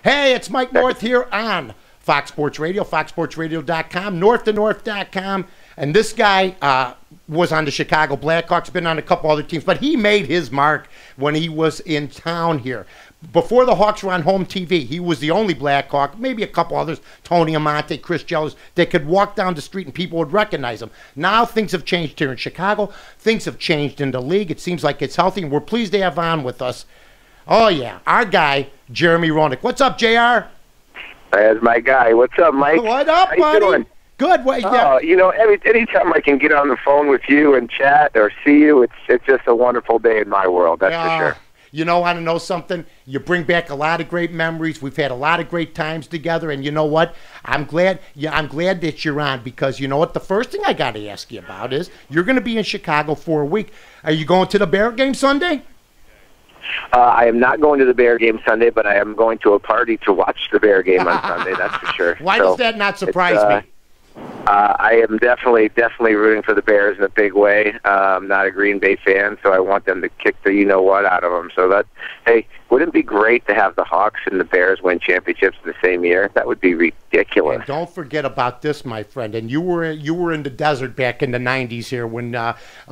Hey, it's Mike North here on Fox Sports Radio, foxsportsradio.com, north2north.com. And this guy was on the Chicago Blackhawks, been on a couple other teams, but he made his mark when he was in town here. Before the Hawks were on home TV, he was the only Blackhawk, maybe a couple others, Tony Amante, Chris Jellis, that could walk down the street and people would recognize him. Now things have changed here in Chicago. Things have changed in the league. It seems like it's healthy, and we're pleased to have on with us, oh yeah, our guy, Jeremy Roenick. What's up, JR? That's my guy. What's up, Mike? What up, How buddy? you doing? Good. Well, yeah. Anytime I can get on the phone with you and chat or see you, it's just a wonderful day in my world. That's for sure. You know, want to know something? You bring back a lot of great memories. We've had a lot of great times together, and you know what? I'm glad that you're on, because you know what? The first thing I got to ask you about is you're going to be in Chicago for a week. Are you going to the Bear game Sunday? I am not going to the Bear game Sunday, but I am going to a party to watch the Bear game on Sunday. That's for sure. Why does that not surprise me? I am definitely rooting for the Bears in a big way. I'm not a Green Bay fan, so I want them to kick the you-know-what out of them. So hey, wouldn't it be great to have the Hawks and the Bears win championships in the same year? That would be ridiculous. And don't forget about this, my friend. And you were in the desert back in the 90s here when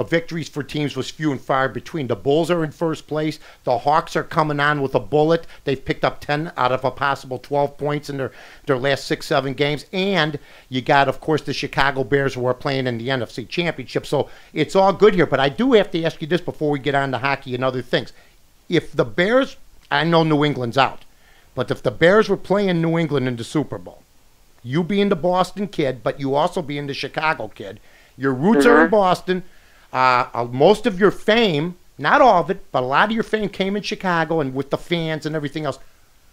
victories for teams was few and far between. The Bulls are in first place. The Hawks are coming on with a bullet. They've picked up 10 out of a possible 12 points in their last 6-7 games. And you got, of course, the Chicago Bears who are playing in the NFC Championship. So it's all good here. But I do have to ask you this before we get on to hockey and other things. If the Bears, I know New England's out, but if the Bears were playing New England in the Super Bowl, you being the Boston kid, but you also being the Chicago kid, your roots are in Boston. Most of your fame, not all of it, but a lot of your fame came in Chicago and with the fans and everything else.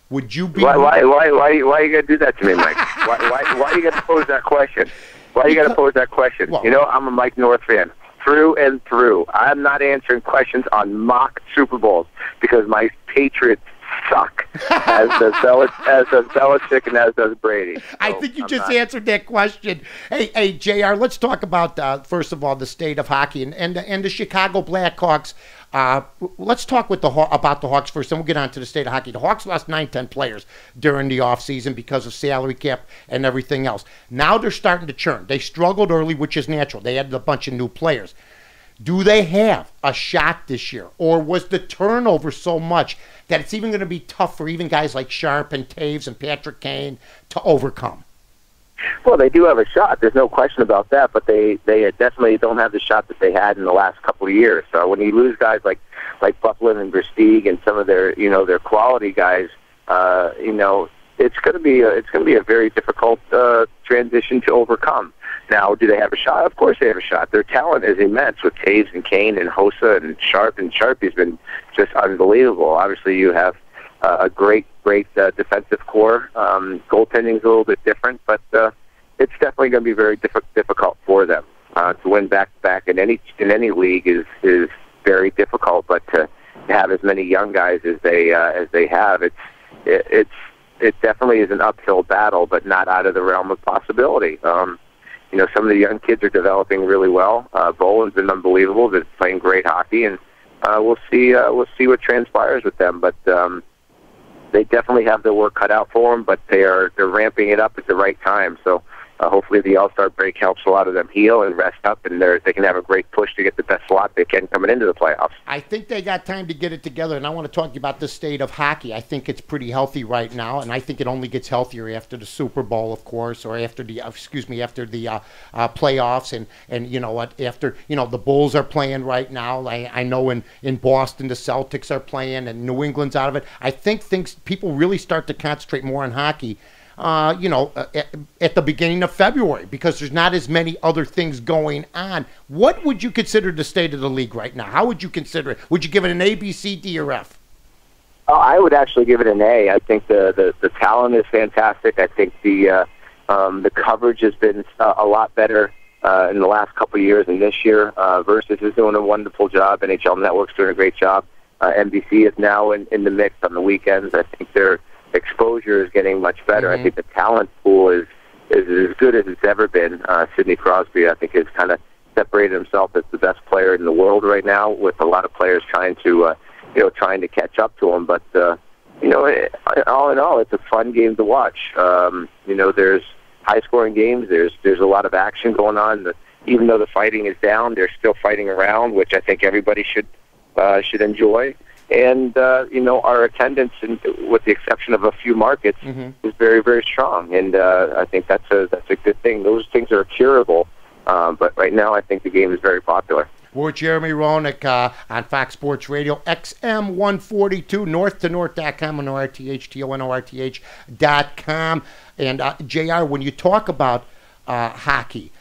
Would you be? Why you gotta do that to me, Mike? why you gotta pose that question? Why you gotta pose that question? Well, you know, I'm a Mike North fan through and through. I'm not answering questions on mock Super Bowls because my Patriots suck, as does Belichick and as does Brady. So I think you just answered that question. Hey, JR, let's talk about, first of all, the state of hockey and the Chicago Blackhawks. Let's talk about the Hawks first, then we'll get on to the state of hockey. The Hawks lost 9-10 players during the offseason because of salary cap and everything else. Now they're starting to churn. They struggled early, which is natural. They added a bunch of new players. Do they have a shot this year? Or was the turnover so much that it's even going to be tough for even guys like Sharp and Taves and Patrick Kane to overcome? Well, they do have a shot. There's no question about that, but they definitely don't have the shot that they had in the last couple of years. So when you lose guys like Buckland and Versteeg and some of their quality guys, it's going to be a very difficult transition to overcome. Now, do they have a shot? Of course they have a shot. Their talent is immense with Taves and Kane and Hossa and Sharpie's been just unbelievable. Obviously, you have a great defensive core. Goaltending is a little bit different, but it's definitely going to be very difficult for them. To win back-to-back in any league is very difficult. But to have as many young guys as they have, it definitely is an uphill battle, but not out of the realm of possibility. Some of the young kids are developing really well. Boland's been unbelievable. They're playing great hockey, and we'll see what transpires with them. But they definitely have their work cut out for them. But they're ramping it up at the right time. So hopefully the All-Star break helps a lot of them heal and rest up, and they can have a great push to get the best slot they can coming into the playoffs. I think they got time to get it together, and I want to talk to you about the state of hockey. I think it's pretty healthy right now, and I think it only gets healthier after the Super Bowl, of course, or after the playoffs, and you know what? After the Bulls are playing right now. I know in Boston the Celtics are playing, and New England's out of it. I think people really start to concentrate more on hockey. At the beginning of February, because there's not as many other things going on. What would you consider the state of the league right now? How would you consider it? Would you give it an A, B, C, D, or F? I would actually give it an A. I think the talent is fantastic. I think the coverage has been a lot better in the last couple of years than this year. Versus is doing a wonderful job. NHL Network's doing a great job. NBC is now in the mix on the weekends. I think their exposure is getting much better. Mm-hmm. I think the talent pool is as good as it's ever been. Sidney Crosby, I think, has kind of separated himself as the best player in the world right now, with a lot of players trying to catch up to him. But all in all, it's a fun game to watch. There's high-scoring games. There's a lot of action going on. Even though the fighting is down, they're still fighting around, which I think everybody should enjoy. And our attendance, with the exception of a few markets, is very, very strong. And I think that's a good thing. Those things are curable. But right now, I think the game is very popular. We're with Jeremy Roenick on Fox Sports Radio, XM 142, north-to-north.com, and RTHTONORTH.com. And, JR, when you talk about hockey,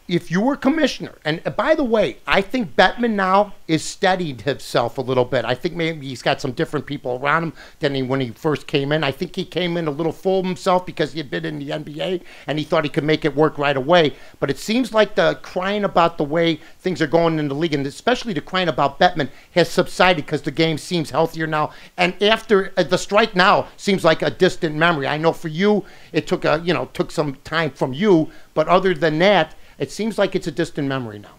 if you were commissioner, and by the way, I think Bettman now is steadied himself a little bit. I think maybe he's got some different people around him than when he first came in. I think he came in a little full of himself because he had been in the NBA and he thought he could make it work right away. But it seems like the crying about the way things are going in the league, and especially the crying about Bettman, has subsided because the game seems healthier now. And after the strike now seems like a distant memory. I know for you it took took some time from you, but other than that, it seems like it's a distant memory now.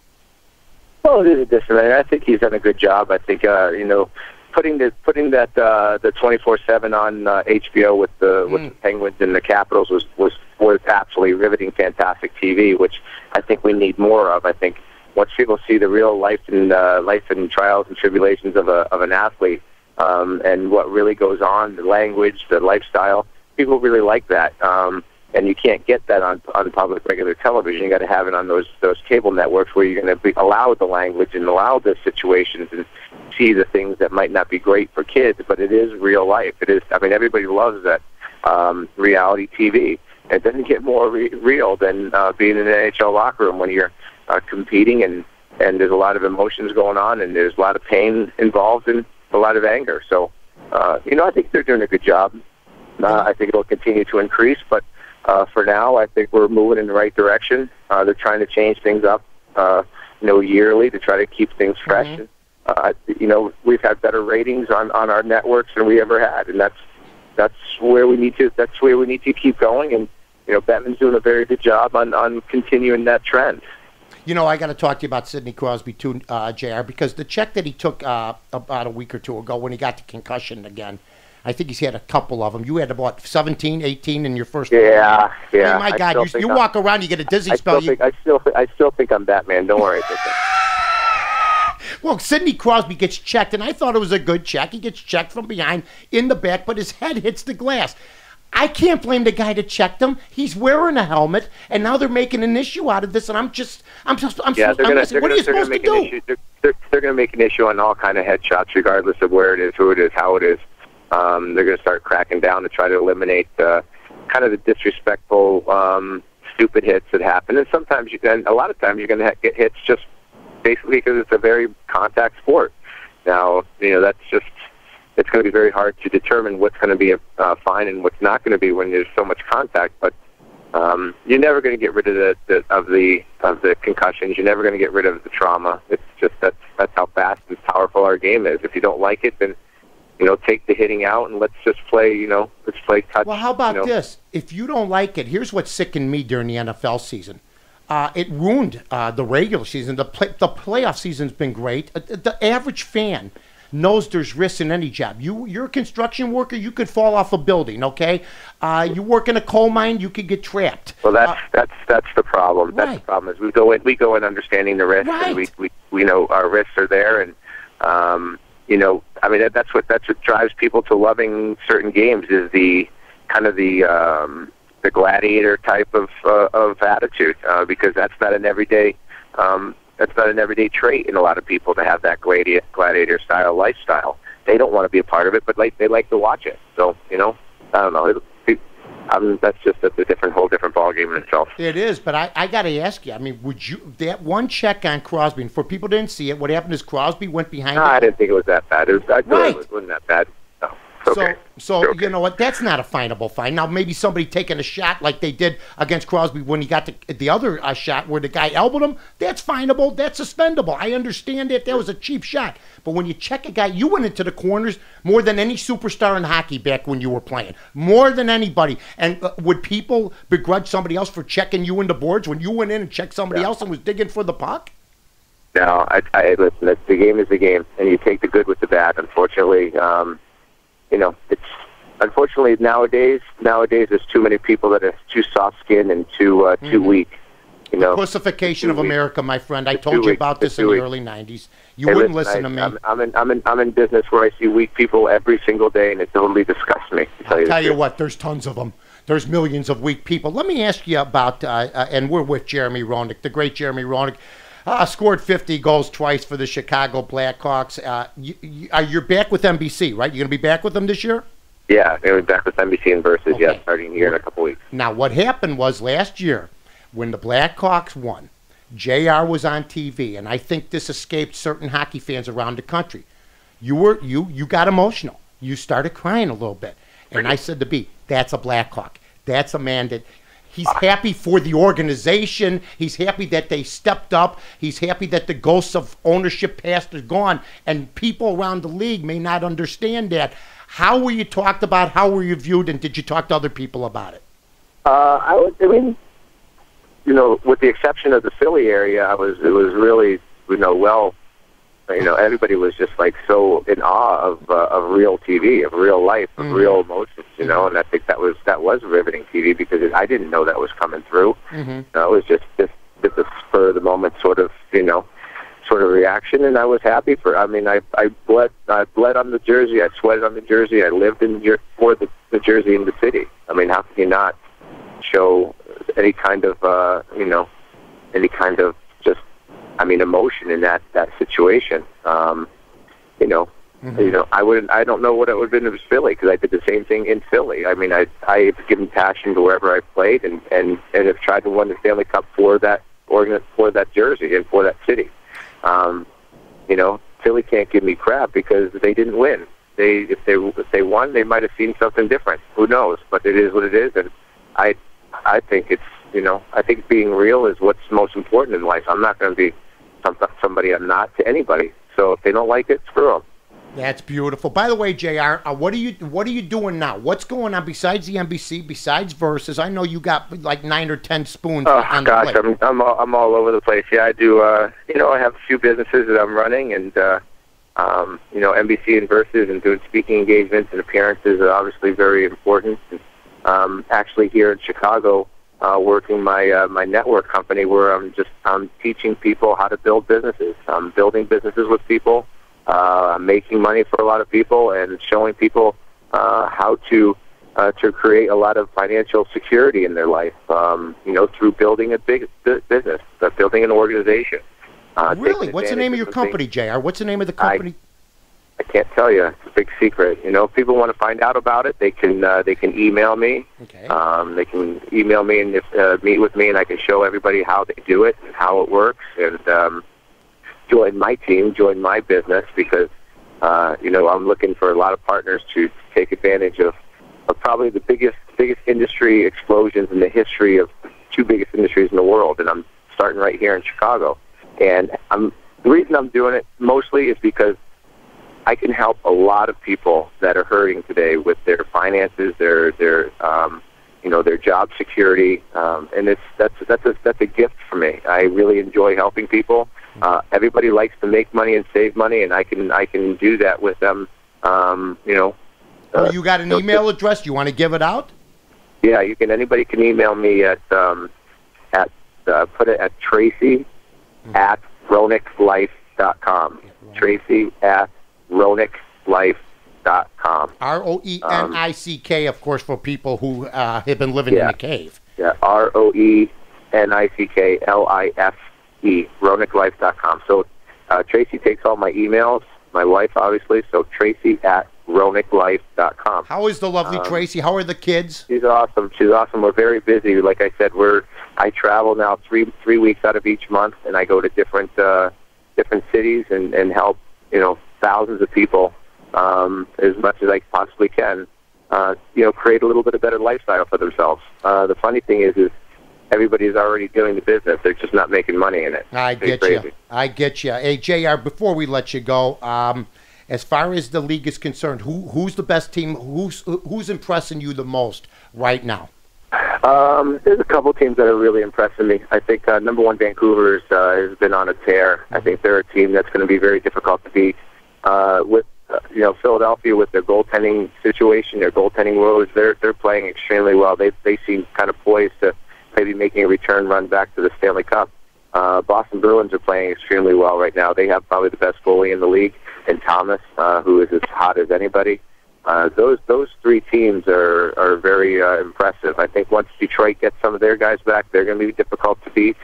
Well, it is a distant memory. I think he's done a good job. I think putting that the 24/7 on HBO with the Penguins and the Capitals was absolutely riveting, fantastic TV, which I think we need more of. I think once people see the real life and trials and tribulations of an athlete and what really goes on, the language, the lifestyle, people really like that. And you can't get that on public regular television. You got to have it on those cable networks where you're going to be allowed the language and allow the situations and see the things that might not be great for kids, but it is real life. It is. I mean, everybody loves that reality TV. It doesn't get more real than being in an NHL locker room when you're competing and there's a lot of emotions going on and there's a lot of pain involved and a lot of anger. So, I think they're doing a good job. I think it'll continue to increase, but for now, I think we're moving in the right direction. They're trying to change things up, yearly to try to keep things fresh. We've had better ratings on our networks than we ever had, and that's where we need to. That's where we need to keep going. And Bettman's doing a very good job on continuing that trend. I got to talk to you about Sidney Crosby too, JR, because the check that he took about a week or two ago when he got the concussion again. I think he's had a couple of them. You had about 17, 18 in your first. Yeah. Oh my God, you walk around, you get a dizzy spell. I still think I'm Batman. Don't worry. Well, Sidney Crosby gets checked, and I thought it was a good check. He gets checked from behind in the back, but his head hits the glass. I can't blame the guy that checked him. He's wearing a helmet, and now they're making an issue out of this. And what are you supposed to do? They're going to make an issue on all kind of headshots, regardless of where it is, who it is, how it is. They're going to start cracking down to try to eliminate kind of the disrespectful, stupid hits that happen. And a lot of times, you're going to get hits just basically because it's a very contact sport. Now, it's going to be very hard to determine what's going to be a fine and what's not going to be when there's so much contact. But you're never going to get rid of the concussions. You're never going to get rid of the trauma. It's just that's how fast and powerful our game is. If you don't like it, then take the hitting out and let's just play, let's play touch. Well, how about this? If you don't like it, here's what sickened me during the NFL season. It ruined the regular season. The playoff season's been great. The average fan knows there's risks in any job. You're a construction worker, you could fall off a building, okay? You work in a coal mine, you could get trapped. Well, that's the problem. Right. That's the problem is we go in understanding the risks, right. And we know our risks are there, and that's what drives people to loving certain games is the kind of the gladiator type of attitude because that's not an everyday trait in a lot of people to have that gladiator style lifestyle. They don't want to be a part of it, but they like to watch it. So I don't know. That's just a whole different ballgame in itself. It is, but I got to ask you. I mean, would you that one check on Crosby? And for people who didn't see it, what happened is Crosby went behind. No, I didn't think it was that bad. It wasn't that bad. No. Okay. So you know what? That's not a finable fine. Now maybe somebody taking a shot like they did against Crosby when he got the other shot where the guy elbowed him. That's finable. That's suspendable. I understand that was a cheap shot. But when you check a guy, you went into the corners more than any superstar in hockey back when you were playing, more than anybody. And would people begrudge somebody else for checking you in the boards when you went in and checked somebody else and was digging for the puck? No, I listen. The game is the game, and you take the good with the bad. Unfortunately. it's unfortunately nowadays there's too many people that are too soft-skinned and too weak. Pussification of America, my friend. I told you about this in the early '90s. You wouldn't listen to me. I'm in business where I see weak people every single day, and it totally disgusts me. I'll tell you what, there's tons of them. There's millions of weak people. Let me ask you about, and we're with Jeremy Roenick, the great Jeremy Roenick. Scored 50 goals twice for the Chicago Blackhawks. You're back with NBC, right? You're going to be back with them this year? Yeah, we're back with NBC and Versus, okay. Starting here in a couple weeks. Now, what happened was last year, when the Blackhawks won, JR was on TV, and I think this escaped certain hockey fans around the country. You got emotional. You started crying a little bit. And I said to B, that's a Blackhawk. That's a man that he's happy for the organization. He's happy that they stepped up. He's happy that the ghosts of ownership past are gone. And people around the league may not understand that. How were you talked about? How were you viewed? And did you talk to other people about it? With the exception of the Philly area, it was really, everybody was just like so in awe of real TV, of real life, of real emotions, and I think that was riveting TV because I didn't know that was coming through. It was just a spur of the moment sort of reaction, and I was happy for. I bled on the jersey, I sweated on the jersey, I lived for the jersey in the city. How can you not show any kind of emotion in that situation? I don't know what it would have been if it was Philly, because I did the same thing in Philly. I've given passion to wherever I played, and have tried to win the Stanley Cup for that jersey and for that city. Philly can't give me crap because they didn't win. If they won, they might have seen something different. Who knows? But it is what it is, and I think it's I think being real is what's most important in life. I'm not going to be somebody I'm not to anybody. So if they don't like it, screw them. That's beautiful. By the way, JR, what are you doing now? What's going on besides the NBC, besides Versus? I know you got like 9 or 10 spoons on the plate. I'm all over the place. Yeah, I do. I have a few businesses that I'm running, and NBC and Versus, and doing speaking engagements and appearances are obviously very important. Actually, here in Chicago, working my network company, where I'm teaching people how to build businesses. I'm building businesses with people. I'm making money for a lot of people and showing people how to create a lot of financial security in their life. Through building a big business, building an organization. Really? What's the name of your company, JR? What's the name of the company? I can't tell you. It's a big secret. If people want to find out about it, they can email me. Okay. They can email me and meet with me, and I can show everybody how they do it and how it works, and join my team, join my business, because I'm looking for a lot of partners to take advantage of probably the biggest industry explosions in the history of the two biggest industries in the world, and I'm starting right here in Chicago. And the reason I'm doing it mostly is because I can help a lot of people that are hurting today with their finances, their job security, and that's a gift for me. I really enjoy helping people. Everybody likes to make money and save money, and I can do that with them. You got an email address? You want to give it out? Yeah, you can. Anybody can email me at put it at Tracy at RoenickLife.com. Tracy at RoenickLife.com. ROENICK, of course, for people who have been living in a cave. Yeah, ROENICKLIFE, RoenickLife.com. So Tracy takes all my emails, my wife, obviously, so Tracy at RoenickLife.com. How is the lovely Tracy? How are the kids? She's awesome. We're very busy. Like I said, I travel now three weeks out of each month, and I go to different cities and help thousands of people as much as I possibly can. Create a little bit of better lifestyle for themselves. The funny thing is everybody's already doing the business. They're just not making money in it. I get you. Hey, JR, before we let you go, as far as the league is concerned, who's the best team? Who's impressing you the most right now? There's a couple teams that are really impressing me. I think number one, Vancouver has been on a tear. I think they're a team that's going to be very difficult to beat. Philadelphia with their goaltending situation, their goaltending woes, they're playing extremely well. They seem kind of poised to maybe making a return run back to the Stanley Cup. Boston Bruins are playing extremely well right now. They have probably the best goalie in the league, and Thomas, who is as hot as anybody. Those three teams are very impressive. I think once Detroit gets some of their guys back, they're going to be difficult to beat.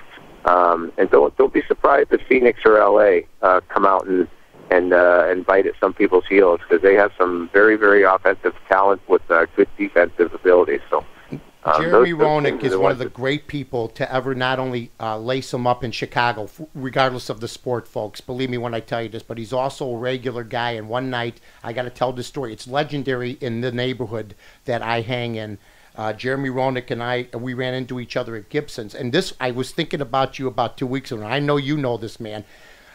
And don't be surprised if Phoenix or LA come out and bite at some people's heels, because they have some very, very offensive talent with good defensive abilities. So. Jeremy Roenick is one of the great people to ever not only lace him up in Chicago, regardless of the sport, folks. Believe me when I tell you this, but he's also a regular guy. And one night, I got to tell this story. It's legendary in the neighborhood that I hang in. Jeremy Roenick and we ran into each other at Gibson's. And this, I was thinking about you about 2 weeks ago. And I know you know this man,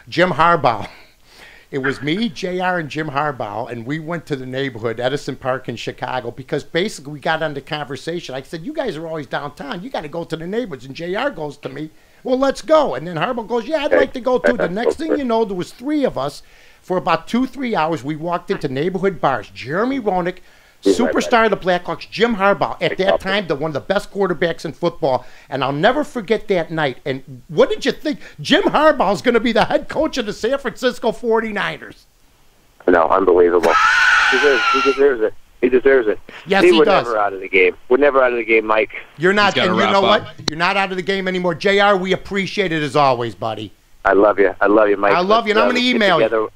Jim Harbaugh. It was me, JR, and Jim Harbaugh, and we went to the neighborhood, Edison Park in Chicago, because basically we got into conversation. I said, you guys are always downtown. You got to go to the neighborhoods. And JR goes to me, well, let's go. And then Harbaugh goes, yeah, I'd like to go too. The next thing you know, there was three of us. For about 2-3 hours, we walked into neighborhood bars. Jeremy Roenick, superstar of the Blackhawks, Jim Harbaugh, at that time, one of the best quarterbacks in football. And I'll never forget that night. And what did you think? Jim Harbaugh is going to be the head coach of the San Francisco 49ers. No, unbelievable. He deserves it. He deserves it. Yes, he does. We're never out of the game. We're never out of the game, Mike. You're not, and you know what? You're not out of the game anymore. JR, we appreciate it as always, buddy. I love you. I love you, Mike. I love you, and I'm going to email you.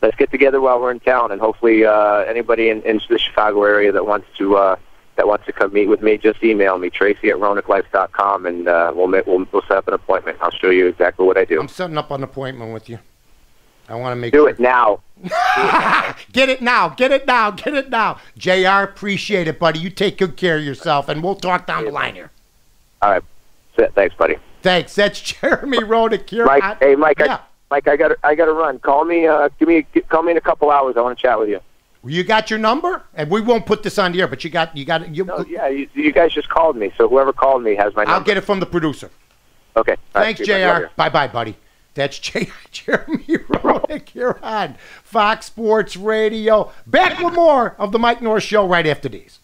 Let's get together while we're in town, and hopefully anybody in the Chicago area that wants to come meet with me, just email me, Tracy@RoenickLife.com, and we'll set up an appointment. I'll show you exactly what I do. I'm setting up an appointment with you. I want to make Do it now. Get it now. Get it now. Get it now. JR, appreciate it, buddy. You take good care of yourself, and we'll talk down the line here. All right. Thanks, buddy. Thanks. That's Jeremy Roenick here. Mike, hey, Mike. Yeah. Mike, I got to run. Call me. Call me in a couple hours. I want to chat with you. You got your number, and we won't put this on the air. But you got. No, yeah, you gues just called me, so whoever called me has my number. I'll get it from the producer. Okay. Thanks, JR. Bye, buddy. That's Jeremy Roenick here on Fox Sports Radio. Back with more of the Mike North Show right after these.